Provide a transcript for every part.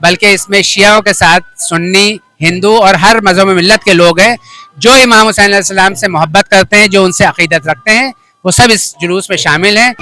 बल्कि इसमें शियाओं के साथ सुन्नी, हिंदू और हर मजहब मिल्लत के लोग हैं जो इमाम हुसैन अलैहिस्सलाम से मोहब्बत करते हैं, जो उनसे अकीदत रखते हैं, वो सब इस जुलूस में शामिल हैं।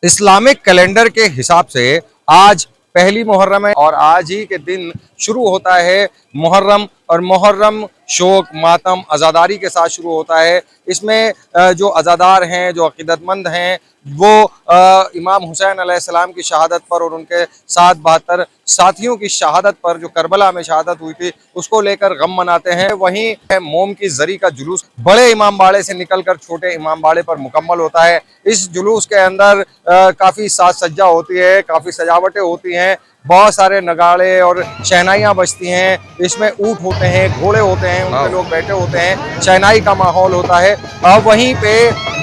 इस्लामिक कैलेंडर के हिसाब से आज पहली मुहर्रम है और आज ही के दिन शुरू होता है मुहर्रम। और मुहर्रम शोक, मातम, अज़ादारी के साथ शुरू होता है। इसमें जो अज़ादार हैं, जो अक़ीदतमंद हैं, वो इमाम हुसैन अलैहिस्सलाम की शहादत पर और उनके साथ 72 साथियों की शहादत पर, जो करबला में शहादत हुई थी, उसको लेकर गम मनाते हैं। वहीं मोम की जरी का जुलूस बड़े इमाम बाड़े से निकलकर छोटे इमाम बाड़े पर मुकम्मल होता है। इस जुलूस के अंदर काफ़ी साज सज्जा होती है, काफ़ी सजावटें होती हैं, बहुत सारे नगाड़े और शहनाइयाँ बजती हैं। इसमें ऊँट होते हैं, घोड़े होते हैं, उन पे लोग बैठे होते हैं, शहनाई का माहौल होता है। और वहीं पे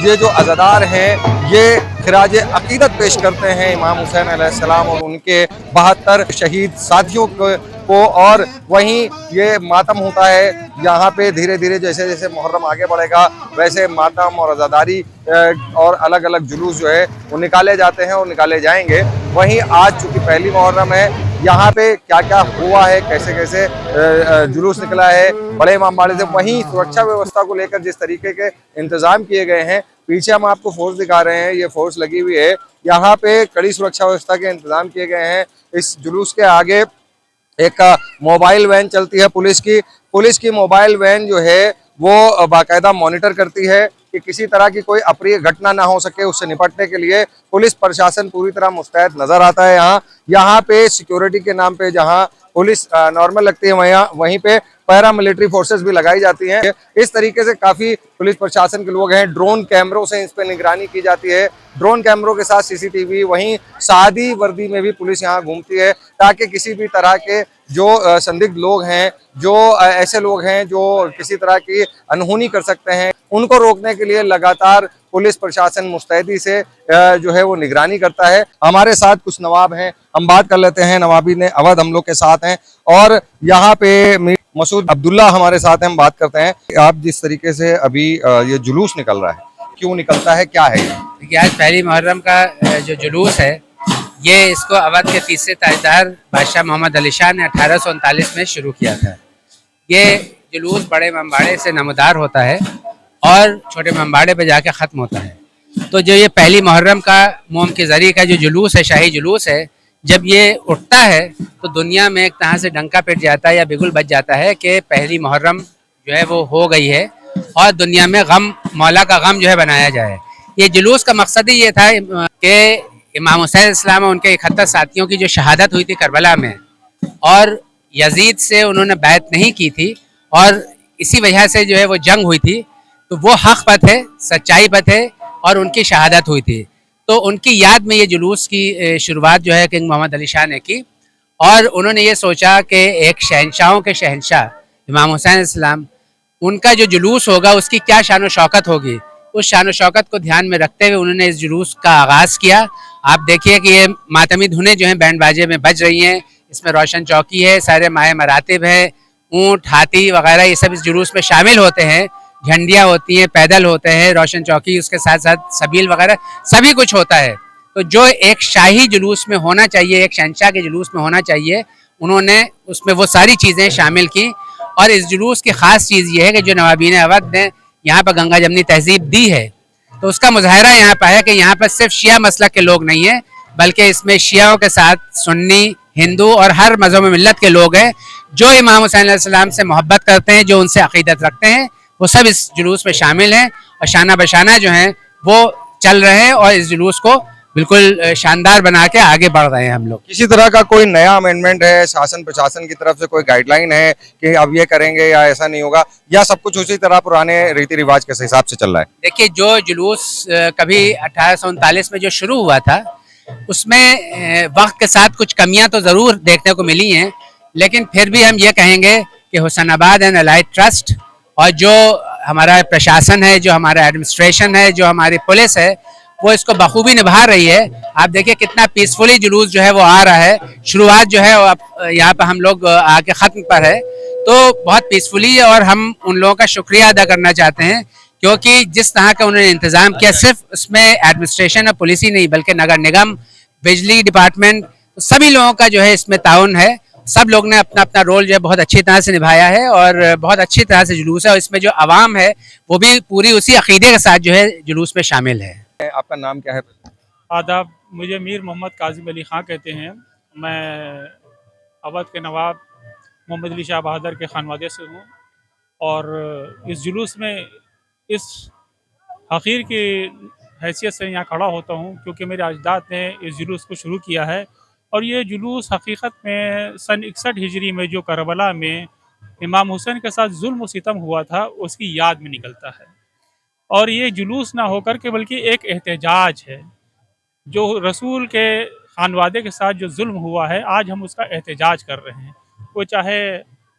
ये जो अज़ादार हैं ये खिराज अकीदत पेश करते हैं इमाम हुसैन अलैहिस्सलाम और उनके 72 शहीद साथियों को। और वहीं ये मातम होता है। यहाँ पे धीरे धीरे जैसे जैसे मुहर्रम आगे बढ़ेगा वैसे मातम और अज़ादारी और अलग अलग जुलूस जो है वो निकाले जाते हैं और निकाले जाएंगे। वहीं आज चूँकि पहली मुहर्रम है, यहाँ पे क्या क्या हुआ है, कैसे कैसे जुलूस निकला है बड़े इमाम बाड़े से, वहीं सुरक्षा व्यवस्था को लेकर जिस तरीके के इंतजाम किए गए हैं, पीछे हम आपको फोर्स दिखा रहे हैं, ये फोर्स लगी हुई है। यहाँ पे कड़ी सुरक्षा व्यवस्था के इंतजाम किए गए हैं। इस जुलूस के आगे एक मोबाइल वैन चलती है पुलिस की मोबाइल वैन जो है वो बाकायदा मॉनिटर करती है कि किसी तरह की कोई अप्रिय घटना ना हो सके। उससे निपटने के लिए पुलिस प्रशासन पूरी तरह मुस्तैद नजर आता है। यहाँ पे सिक्योरिटी के नाम पे जहाँ पुलिस नॉर्मल लगती है, वहीं पे पैरा मिलिट्री फोर्सेस भी लगाई जाती हैं। इस तरीके से काफ़ी पुलिस प्रशासन के लोग हैं। ड्रोन कैमरों से इस पर निगरानी की जाती है, ड्रोन कैमरों के साथ सीसीटीवी। वहीं सादी वर्दी में भी पुलिस यहाँ घूमती है ताकि किसी भी तरह के जो संदिग्ध लोग हैं, जो ऐसे लोग हैं जो किसी तरह की अनहोनी कर सकते हैं, उनको रोकने के लिए लगातार पुलिस प्रशासन मुस्तैदी से जो है वो निगरानी करता है। हमारे साथ कुछ नवाब हैं, हम बात कर लेते हैं। नवाबी ने अवध हम लोग के साथ हैं और यहाँ पे मसूद अब्दुल्ला हमारे साथ हैं, हम बात करते हैं। आप जिस तरीके से अभी ये जुलूस निकल रहा है, क्यों निकलता है, क्या है? देखिए, आज पहली मुहर्रम का जो जुलूस है, ये इसको अवध के तीसरे ताजदार बादशाह मोहम्मद अली शाह ने 1839 में शुरू किया था। ये जुलूस बड़े इमामबाड़े से नमदार होता है और छोटे इमामबाड़े पे जाके ख़त्म होता है। तो जो ये पहली मुहर्रम का मोम के ज़रिए का जो जुलूस है, शाही जुलूस है, जब ये उठता है तो दुनिया में एक तरह से डंका पिट जाता है या बिगुल बज जाता है कि पहली मुहर्रम जो है वो हो गई है और दुनिया में गम, मौला का गम जो है बनाया जाए। ये जुलूस का मकसद ही ये था कि इमाम हुसैन अलैहिस्सलाम और उनके 71 साथियों की जो शहादत हुई थी करबला में, और यजीद से उन्होंने बैत नहीं की थी और इसी वजह से जो है वो जंग हुई थी, तो वो हक पथ है, सच्चाई पथ है और उनकी शहादत हुई थी। तो उनकी याद में ये जुलूस की शुरुआत जो है किंग मोहम्मद अली शाह ने की और उन्होंने ये सोचा कि एक शहनशाहों के शहनशाह इमाम हुसैन अलैहिस्सलाम, उनका जो जुलूस होगा उसकी क्या शान व शौकत होगी। उस शान व शौकत को ध्यान में रखते हुए उन्होंने इस जुलूस का आगाज़ किया। आप देखिए कि ये मातमी धुनें जो हैं बैंड बाजे में बज रही हैं, इसमें रोशन चौकी है, सारे माहे मरातिब हैं, ऊँट, हाथी वगैरह ये सब इस जुलूस में शामिल होते हैं। झंडियाँ होती हैं, पैदल होते हैं, रोशन चौकी, उसके साथ साथ सबील वगैरह सभी कुछ होता है। तो जो एक शाही जुलूस में होना चाहिए, एक शहंशाह के जुलूस में होना चाहिए, उन्होंने उसमें वो सारी चीज़ें शामिल की। और इस जुलूस की ख़ास चीज़ ये है कि जो नवाबीन अवध ने यहाँ पर गंगा जमनी तहजीब दी है, तो उसका मुजाहरा यहाँ पर है कि यहाँ पर सिर्फ शिया मसलक के लोग नहीं हैं, बल्कि इसमें शियाओं के साथ सुन्नी, हिंदू और हर मजहब मिल्लत के लोग हैं जो इमाम हुसैन अलैहिस्सलाम से मोहब्बत करते हैं, जो उनसे अकीदत रखते हैं, वो सब इस जुलूस में शामिल हैं और शाना बशाना जो हैं वो चल रहे हैं और इस जुलूस को बिल्कुल शानदार बना के आगे बढ़ रहे हैं हम लोग। किसी तरह का कोई नया अमेंडमेंट है शासन प्रशासन की तरफ से, कोई गाइडलाइन है कि अब ये करेंगे या ऐसा नहीं होगा, या सब कुछ उसी तरह पुराने रीति रिवाज के हिसाब से चल रहा है? देखिए, जो जुलूस कभी 1839 में जो शुरू हुआ था, उसमें वक्त के साथ कुछ कमियां तो ज़रूर देखने को मिली हैं, लेकिन फिर भी हम ये कहेंगे कि हुसैनाबाद एंड अलाइड ट्रस्ट और जो हमारा प्रशासन है, जो हमारा एडमिनिस्ट्रेशन है, जो हमारी पुलिस है, वो इसको बखूबी निभा रही है। आप देखिए कितना पीसफुली जुलूस जो है वो आ रहा है। शुरुआत जो है यहाँ पर हम लोग आके ख़त्म पर है, तो बहुत पीसफुली, और हम उन लोगों का शुक्रिया अदा करना चाहते हैं क्योंकि जिस तरह का उन्होंने इंतजाम किया, सिर्फ उसमें एडमिनिस्ट्रेशन और पुलिस ही नहीं बल्कि नगर निगम, बिजली डिपार्टमेंट, सभी लोगों का जो है इसमें ताउन है। सब लोग ने अपना अपना रोल जो है बहुत अच्छी तरह से निभाया है और बहुत अच्छी तरह से जुलूस है, और इसमें जो आवाम है वो भी पूरी उसी अकीदे के साथ जो है जुलूस में शामिल है। आपका नाम क्या है? आदाब, मुझे मीर मोहम्मद काजिम अली ख़ां कहते हैं। मैं अवध के नवाब मोहम्मद अली शाह बहादुर के खानवादे से हूँ और इस जुलूस में इस हक़ीर की हैसियत से यहाँ खड़ा होता हूँ क्योंकि मेरे अजदाद ने इस जुलूस को शुरू किया है। और ये जुलूस हकीकत में सन 61 हिजरी में जो करबला में इमाम हुसैन के साथ जुल्म व सितम हुआ था उसकी याद में निकलता है। और ये जुलूस ना होकर के बल्कि एक एहतजाज है, जो रसूल के खानवादे के साथ जो जुल्म हुआ है आज हम उसका एहतजाज कर रहे हैं। वो चाहे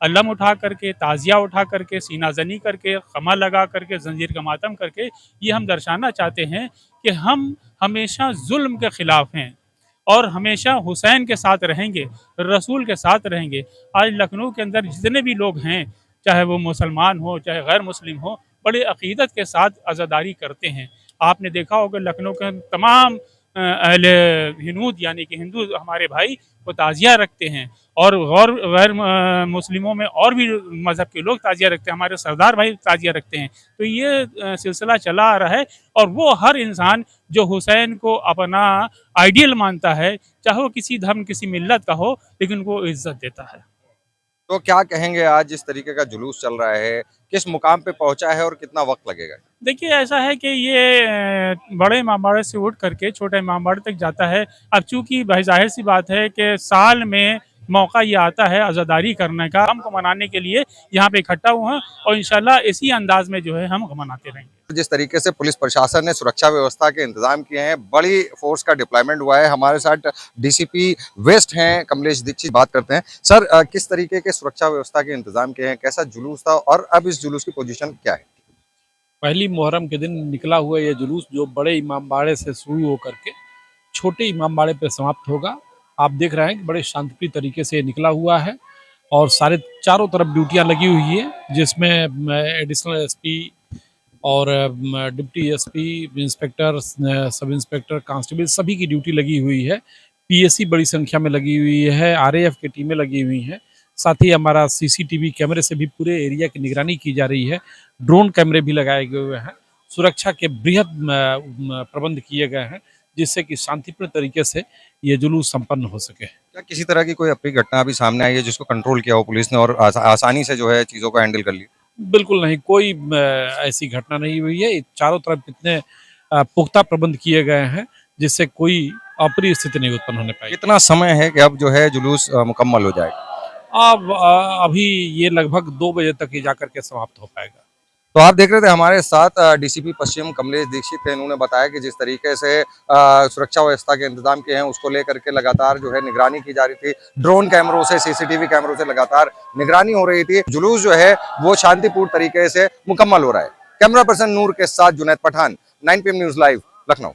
अलम उठा करके, ताज़िया उठा करके, सीना जनी करके, खमा लगा करके, जंजीर का मातम करके, ये हम दर्शाना चाहते हैं कि हम हमेशा जुल्म के ख़िलाफ़ हैं और हमेशा हुसैन के साथ रहेंगे, रसूल के साथ रहेंगे। आज लखनऊ के अंदर जितने भी लोग हैं, चाहे वो मुसलमान हो चाहे गैर मुस्लिम हो, बड़े अक़ीदत के साथ अज़ादारी करते हैं। आपने देखा होगा लखनऊ के तमाम अहले हिनूद यानी कि हिंदू हमारे भाई वो ताज़िया रखते हैं और गैर मुस्लिमों में और भी मज़हब के लोग ताज़िया रखते हैं, हमारे सरदार भाई ताज़िया रखते हैं। तो ये सिलसिला चला आ रहा है और वो हर इंसान जो हुसैन को अपना आइडियल मानता है, चाहे वो किसी धर्म किसी मिल्लत का हो, लेकिन उनको इज्जत देता है। तो क्या कहेंगे, आज जिस तरीके का जुलूस चल रहा है किस मुकाम पे पहुंचा है और कितना वक्त लगेगा? देखिए ऐसा है कि ये बड़े इमामबाड़े से उठ करके छोटे इमामबाड़े तक जाता है। अब चूँकि भाई ज़ाहिर सी बात है कि साल में मौका ये आता है अज़ादारी करने का, हम को मनाने के लिए यहाँ पे इकट्ठा हुए हैं और इंशाल्लाह इसी अंदाज में जो है हम मनाते रहेंगे। जिस तरीके से पुलिस प्रशासन ने सुरक्षा व्यवस्था के इंतजाम किए हैं, बड़ी फोर्स का डिप्लॉयमेंट हुआ है। हमारे साथ डीसीपी वेस्ट हैं कमलेश दीक्षित, बात करते हैं। सर, किस तरीके के सुरक्षा व्यवस्था के इंतजाम किए हैं, कैसा जुलूस था और अब इस जुलूस की पोजीशन क्या है? पहली मुहर्रम के दिन निकला हुआ ये जुलूस जो बड़े इमामबाड़े से शुरू होकर के छोटे इमामबाड़े पर समाप्त होगा। आप देख रहे हैं कि बड़े शांतिप्रिय तरीके से निकला हुआ है और सारे चारों तरफ ड्यूटियां लगी हुई है, जिसमें एडिशनल एसपी और deputy SP, inspector, sub inspector, constable सभी की ड्यूटी लगी हुई है। पीएससी बड़ी संख्या में लगी हुई है, आरएएफ की टीमें लगी हुई हैं। साथ ही हमारा सीसीटीवी कैमरे से भी पूरे एरिया की निगरानी की जा रही है। ड्रोन कैमरे भी लगाए गए हुए हैं। सुरक्षा के बृहद प्रबंध किए गए हैं जिससे कि शांतिपूर्ण तरीके से ये जुलूस संपन्न हो सके। क्या किसी तरह की कोई अप्रिय घटना अभी सामने आई है जिसको कंट्रोल किया हो पुलिस ने और आसानी से जो है चीज़ों को हैंडल कर लिया? बिल्कुल नहीं, कोई ऐसी घटना नहीं हुई है। चारों तरफ इतने पुख्ता प्रबंध किए गए हैं जिससे कोई अप्रिय स्थिति नहीं उत्पन्न होने पाएगी। कितना समय है कि अब जो है जुलूस मुकम्मल हो जाएगा? अब अभी ये लगभग 2 बजे तक ही जाकर के समाप्त हो पाएगा। तो आप देख रहे थे हमारे साथ डीसीपी पश्चिम कमलेश दीक्षित थे। इन्होंने बताया कि जिस तरीके से सुरक्षा व्यवस्था के इंतजाम किए हैं उसको लेकर के लगातार जो है निगरानी की जा रही थी। ड्रोन कैमरों से, सीसीटीवी कैमरों से लगातार निगरानी हो रही थी। जुलूस जो है वो शांतिपूर्ण तरीके से मुकम्मल हो रहा है। कैमरा पर्सन नूर के साथ Junaid Pathan, 9 PM news live, Lucknow.